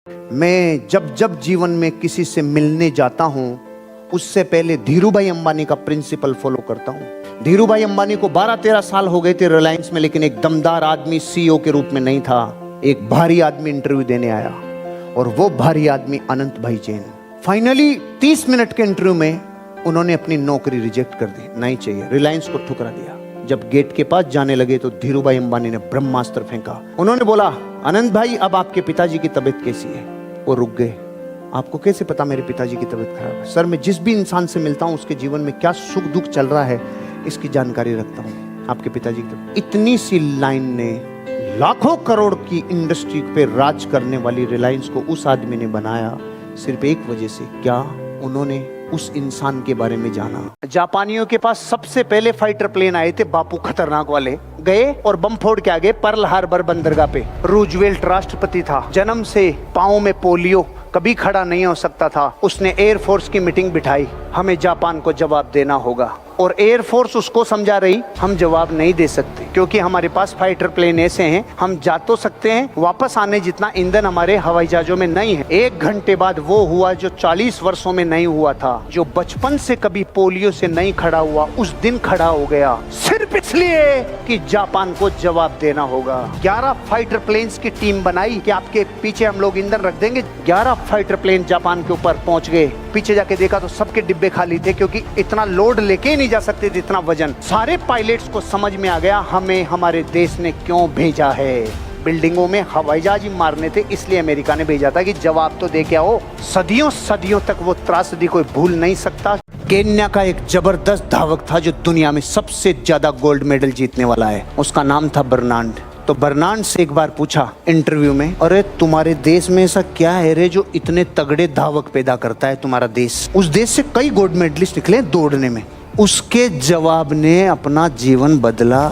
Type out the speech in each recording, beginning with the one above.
मैं जब जब जीवन में किसी से मिलने जाता हूं, उससे पहले धीरूभाई अंबानी का प्रिंसिपल फॉलो करता हूं। धीरूभाई अंबानी को 12-13 साल हो गए थे रिलायंस में, लेकिन एक दमदार आदमी सीईओ के रूप में नहीं था। एक भारी आदमी इंटरव्यू देने आया और वो भारी आदमी अनंत भाई जैन। फाइनली 30 मिनट के इंटरव्यू में उन्होंने अपनी नौकरी रिजेक्ट कर दी, नहीं चाहिए, रिलायंस को ठुकरा दिया। जब गेट के पास जाने लगे तो धीरूभाई अंबानी ने ब्रह्मास्त्र फेंका। उन्होंने बोला, अनंत भाई अब आपके पिताजी की तबीयत कैसी है? वो रुक गए। आपको कैसे पता मेरे पिताजी की तबीयत खराब है? सर, मैं जिस भी इंसान से मिलता हूं उसके जीवन में क्या सुख दुख चल रहा है इसकी जानकारी रखता हूं। आपके पिताजी की इतनी सी लाइन ने लाखों करोड़ की इंडस्ट्री पे राज करने वाली रिलायंस को उस आदमी ने बनाया, सिर्फ एक वजह से। क्या? उन्होंने उस इंसान के बारे में जाना। जापानियों के पास सबसे पहले फाइटर प्लेन आए थे, बापू खतरनाक वाले, गए और बम फोड़ के आगे पर्ल हार्बर बंदरगाह पे। रूजवेल्ट राष्ट्रपति था, जन्म से पांव में पोलियो, कभी खड़ा नहीं हो सकता था। उसने एयरफोर्स की मीटिंग बिठाई, हमें जापान को जवाब देना होगा। और एयरफोर्स उसको समझा रही, हम जवाब नहीं दे सकते क्योंकि हमारे पास फाइटर प्लेन ऐसे हैं, हम जा तो सकते हैं, वापस आने जितना ईंधन हमारे हवाई जहाजों में नहीं है। 1 घंटे बाद वो हुआ जो 40 वर्षों में नहीं हुआ था। जो बचपन से कभी पोलियो से नहीं खड़ा हुआ, उस दिन खड़ा हो गया, सिर्फ इसलिए कि जापान को जवाब देना होगा। 11 फाइटर प्लेन्स की टीम बनाई कि आपके पीछे हम लोग ईंधन रख देंगे। 11 फाइटर प्लेन जापान के ऊपर पहुंच गए। पीछे जाके देखा तो सबके डिब्बे खाली थे, क्योंकि इतना लोड लेके नहीं जा सकते थे, इतना वजन। सारे पायलट्स को समझ में आ गया हमें हमारे देश ने क्यों भेजा है। बिल्डिंगों में हवाई जहाज ही मारने थे, इसलिए अमेरिका ने भेजा था कि जवाब तो दे के आओ। सदियों सदियों तक वो त्रासदी कोई भूल नहीं सकता। केन्या का एक जबरदस्त धावक था जो दुनिया में सबसे ज्यादा गोल्ड मेडल जीतने वाला है, उसका नाम था बर्नार्ड। तो बर्नार्ड से एक बार पूछा इंटरव्यू में, अरे तुम्हारे देश में ऐसा क्या है रे जो इतने तगड़े धावक पैदा करता है तुम्हारा देश? उस देश से कई गोल्ड मेडलिस्ट निकले दौड़ने में। उसके जवाब ने अपना जीवन बदला।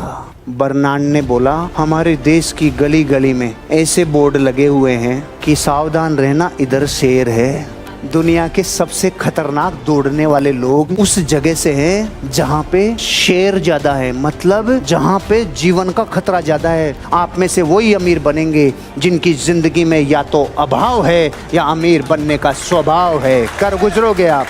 बर्नार्ड ने बोला, हमारे देश की गली गली में ऐसे बोर्ड लगे हुए हैं कि सावधान रहना, इधर शेर है। दुनिया के सबसे खतरनाक दौड़ने वाले लोग उस जगह से हैं जहाँ पे शेर ज्यादा है, मतलब जहाँ पे जीवन का खतरा ज्यादा है। आप में से वही अमीर बनेंगे जिनकी जिंदगी में या तो अभाव है या अमीर बनने का स्वभाव है। कर गुजरोगे आप।